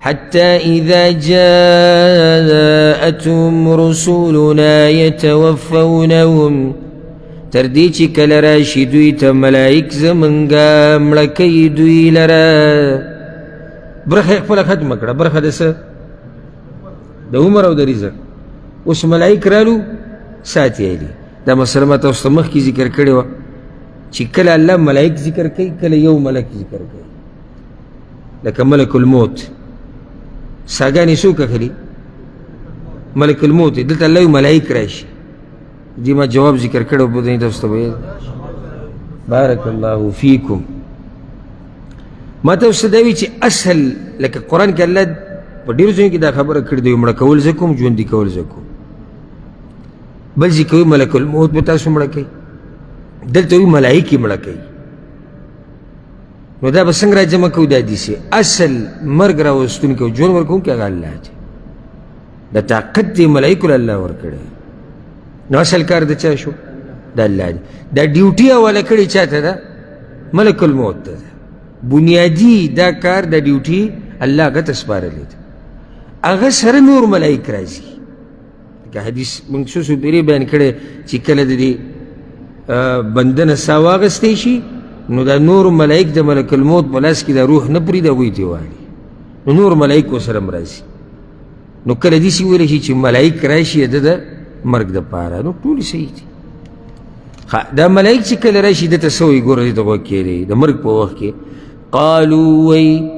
حتى إذا جاءتهم رسولنا يتوفونهم تردي چې کله راشي دوی ته ملائک زمونږه مړه کوي دوی لره برخه یې خپله ختمه کړه برخه د څه د عمر او د رزق اوس ملائک رالو ساتي یې دي دا مسله ما تاسو ته مخکې ذکر کړې وه چې کله الله ملائک ذکر کوي کله یو ملک ذکر کوي لکه ملک الموت ساګانې څوک اخلي ملک الموت دلته الله ملائک راشي دي ما جواب ذکر کړو په دې تاسو ته بارک الله فیکم ما تاسو ته وی چې اصل لکه قرآن کې الله په ډېرو ځایونو کې دا خبره کړې ده مړه کول زه کوم ژوندي کول زه کوم بل ځای کوي ملک الموت به تاسو مړه کوي دلته وي ملائک یې مړه کوي نو دا به څنګه راجمع کوو دا حدیث اصل مرګ راوستونکی او ژوند ورکوونکی هغه الله دی د طاقت دې ملایکو له الله ورکړی نو اصل کار د چا شو د الله دی دا ډیوټي حواله کړې چا ته ده ملک الموت ته ده بنیادي دا کار د ډیوټي الله هغه ته سپارلی ده هغه سره نور ملایک راځي که حدیث موږ څو پیرې بیان کړی چې کله د دې بنده نه ساه واخیستی شي نو دا نور ملائک د ملک الموت په لاس کې دا روح نه پرېږدي هغوی ته واړي نو نور ملائک ورسره هم راځي نو کله داسې ویلی شي چې ملائک راشي د ده مرګ دپاره نو ټولې صحیح دي دا ملائک چې کله راشي ده ته څه وایي ګوره دې ته غوږ کښېږدئ د مرګ په وخت کې قالوا وی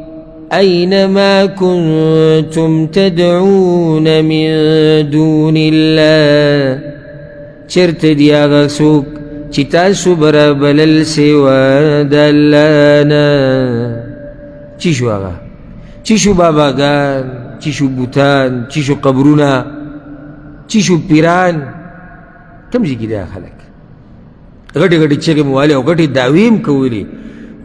أينما كنتم تدعون من دون الله چرته دي هغه څوک چې تاسو برابلل سوا د الله نه چې شو هغه چې شو باباګان چې شو بوتان چې شو قبرونه چې شو پیران کوم ځای کې دا خلک غټې غټې چغې مو والې او غټې دعوې هم کولې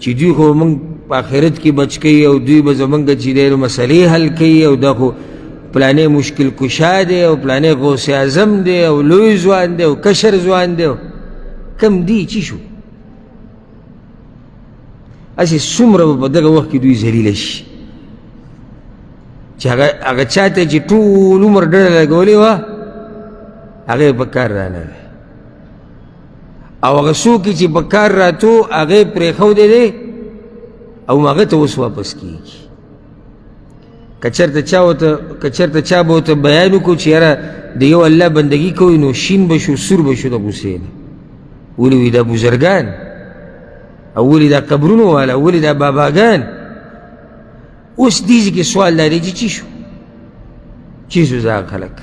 چې دوی خو موږ په آخرت کې بچ کوي او دوی به زموږ چې دی نو مسلې حل کوي او دا خو پلانې مشکل کشا دی او پلانې غوث اعظم دی او لوی ځوان دی او کشر ځوان دی کم دی چی شو اسی څومره به په دغه وخت کې دوی ذلیله شي چې هغه چا ته چې ټول عمر ډډه لګولې وه هغه یې په کار رانغی او هغه څوک چې په کار راتو هغه یې پرېښودی دی او هغه ته اوس واپس کېږي که چېرته چا به ورته بیان وکړو چې یاره د یو الله بندګي کوي نو شین به شو سور به شو د غوسې نه ولې وي دا بزرګان او ولې دا قبرونو والا ولې دا باباګان اوس دې ځای کې سوال لري چې چی شو چی شو دا خلک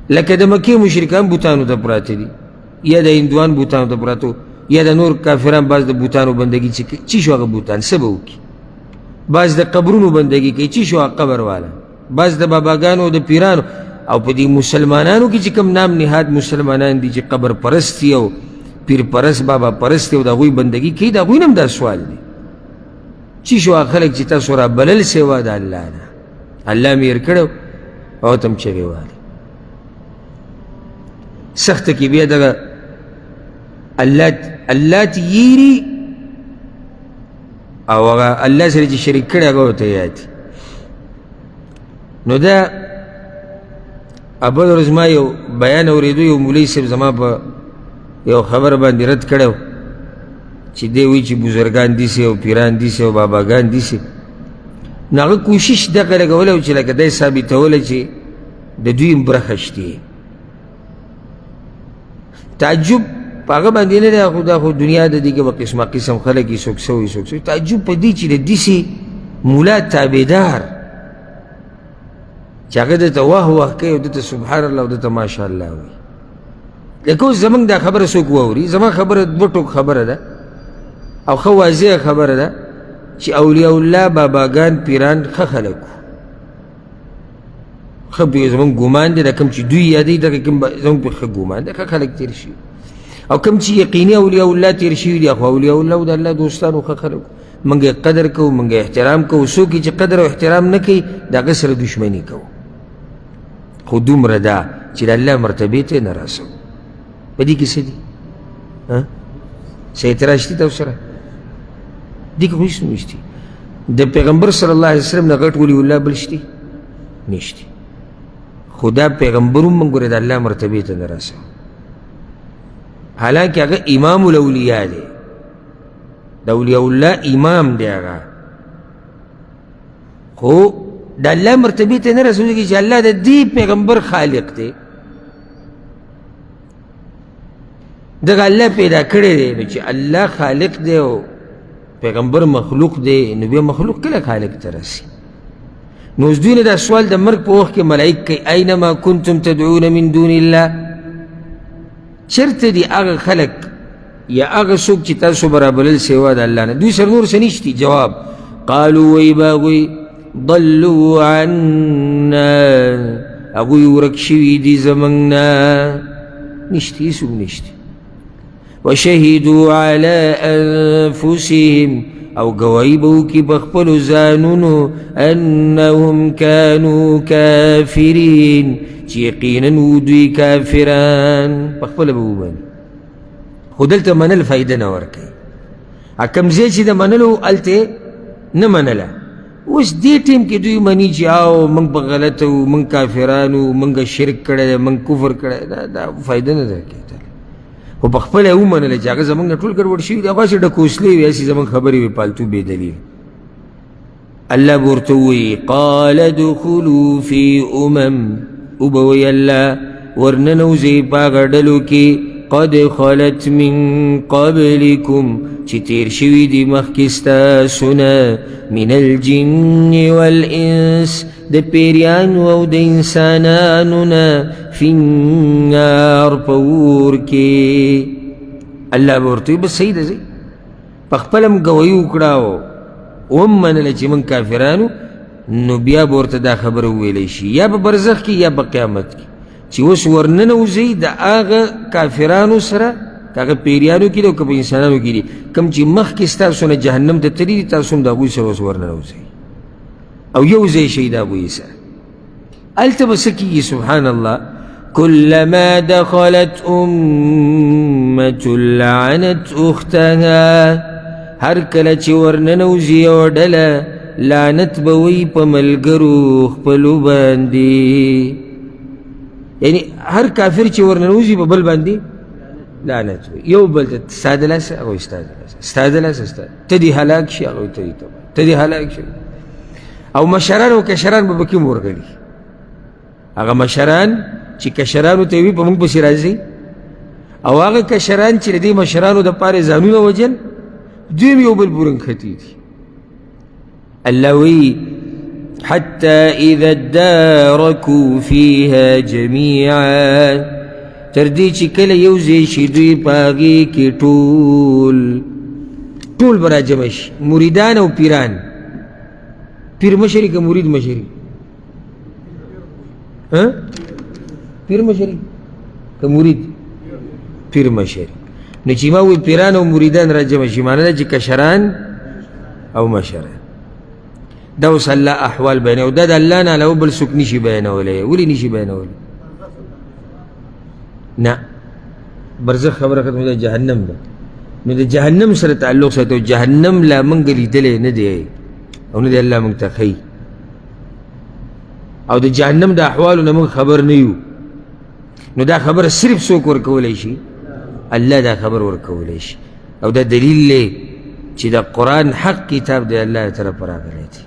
لکه د مکې مشرکان بوتانو ته پراته دي یا د هندوان بوتانو ته پراته یا د نور کافران بعض د بوتانو بندګي چې چی شو هغه بوتان څه به وکړي بعض د قبرونو بندګي کوي چی شو هغه قبر والا بعض د باباګانو د پیرانو او په دې مسلمانانو کې چې کوم نام نهاد مسلمانان دي چې قبر پرست او پیر پرست بابا پرست او د هغوی بندګي کوي د هغوی نه هم دا سوال دی چی شو هغه خلک چې تاسو را بلل سوا د الله نه الله مې هېر کړی او ته هم چغې وهلې سخته کې بیا دغه الله ته یېري او هغه الله سره چې شریک کړی هغه ورته یاد نو دا بل ورځ ما یو بیان اورېدو یو مولوي صاحب زما په یو خبره باندې رد کړی چې دی وایي چې بزرګان داسې او پیران داسې او باباګان داسې نو هغه کوشش دغه لګولی و چې لکه دی ثابتولی چې د دوی هم برخه شتې تعجب په هغه باندې نه دی خو دا خو دنیا د دې کې به قسمه قسم خلک یې څوک څه وایي څوک څه تعجب په دې چې د داسې مولا تابعدار چې هغه دته واه واه کوي او دته سبحان الله او دته ماشاءالله وایي لکه اوس زموږ دا خبره څوک واوري زما خبره دوه ټوک خبره ده او ښه واضحه خبره ده چې اولیاء الله باباګان پیران ښه خلک وو ښه زموږ ګمان دی دا کوم چې دوی یادوي دغه کوم زموږ په ښه ګمان دی ښه خلک تېر شوي او کوم چې یقیني اولیاء الله تېر شوي دي خو اولیاء الله او د الله دوستانو ښه خلک موږ یې قدر کوو موږ یې احترام کوو څوک چې قدر او احترام نه کوي د هغه سره دشمني کوو خو دومره ده چې د الله مرتبې ته نه رسوو په دې کې څه دي څه اعتراض شته تاسو سره دې کې خو هېڅ نشته د پیغمبر صلی الله علیه وسلم نه غټ ولی الله بل شته نشته. خدا پیغمبر هم موږ ګوره د الله مرتبې ته نه رسوي، حالانکه هغه امام الاولیاء دی، د اولیاء الله امام دی هغه، خو د الله مرتبې ته نه رسوي چې الله د دې پیغمبر خالق دی، دغه الله پیدا کړی دی. نو چې الله خالق دی او پیغمبر مخلوق دی، نو بیا مخلوق کله خالق ته رسي؟ نو اوس دوی نه دا سوال د مرګ په وخت کې ملایک کوي اینما کنتم تدعون من دون الله، چرته دي هغه خلق یا هغه څوک چې تاسو برابرل سوا د الله نه؟ دوی سره نور څه نشتي. جواب قالوا وی باغوی ضلوا عنا، هغوی ورک شوي دي زموږ نه، نشتي هېڅوک نشتي. وشهدوا على انفسهم، او گواهی به وکړي په خپلو ځانونو، انهم كانوا کافرین، چې یقینا وو دوی کافران، په خپله به ومني. خو دلته منل فایده نه ورکوي. کوم ځای چې د منلو هلته نه منله، اوس دې ټیم کې دوی مني چې او موږ په غلطه وو، موږ کافران وو، موږ شرک کړی دی، موږ کفر کړی، دا فایده نه درکوي. خو په خپله یې ومنله چې هغه زموږ نه ټول ګډوډ شوي دي، هغسې ډکوسلې وي، هسې زموږ خبرې وي پالتو بې دلیل. الله به ورته ووایي قال ادخلوا فی وبه وایي الله ورننوځئ په هغه ډلو کې قد خلت من قبلکم، چې تیر شوي دي مخکې ستاسو نه، من الجن والانس، د پیریانو او د انسانانو نه، فی النار، په اور کې. الله به ورته وایي بس صحیح ده، ځئ په خپله م ګوایي وکړه او ومنله چې موږ کافرانو، نو بیا به ورته دا خبره وویلی شي، یا په برزخ کې یا په قیامت کې، چې اوس ورننوځئ د هغه کافرانو سره، که هغه پیریانو کې دي او که په انسانانو کې دي، کوم چې مخکې ستاسو نه جهنم ته تللي دي، تاسو هم د هغوی سره اوس ورننوځئ او یو ځای شئ د هغوی سره. هلته به څه کېږي؟ سبحان الله، كلما دخلت أمة لعنت أختها، هر کله چې ورننوځي یوه ډله، لعنت به وایي په ملګرو خپلو باندې. یعنی هر کافر چې ورننوځي په بل باندې لعنت وایي، یو بل ته ستا د لاسه هغوی ستا د لاسه، ستا د لاسه ستا، ته دې هلاک شي هغوی ته دې تباه، ته دې هلاک شي. او مشران او کشران به پکې ورغلي، هغه مشران چې کشرانو ته وي په موږ پسې راځي، او هغه کشران چې د دې مشرانو دپاره ځانونه وجل، دوی هم یو بل پورې نښتي دي. الله وایي حتى إذا اداركوا فيها جميعا، تر دې چې کله یو ځای شي دوی په هغې کې ټول به راجمع شي، مریدان او پیران. پیر مشري که مرید مشري؟ پیر مشري که مرید؟ پیر مشري. نو چې ما وایي پیران او مریدان راجمع شي، معنی ده چې کشران او مشران. دا اوس الله احوال بیانوي، او دا د الله نه علاوه بل څوک نشي بیانولی. ولې نشي بیانولی؟ نه، برزخ خبره ختمه ده، جهنم ده. نو د جهنم سره تعلق ساتي، او جهنم لا موږ لیدلی نه دی او نه دی الله موږ ته ښیي، او د جهنم د احوالو نه موږ خبر نه یو. نو دا خبره صرف څوک ورکولی شي؟ الله دا خبر ورکولی شي. او دا دلیل دی چې د قرآن حق کتاب دی الله طرف راغلی دی.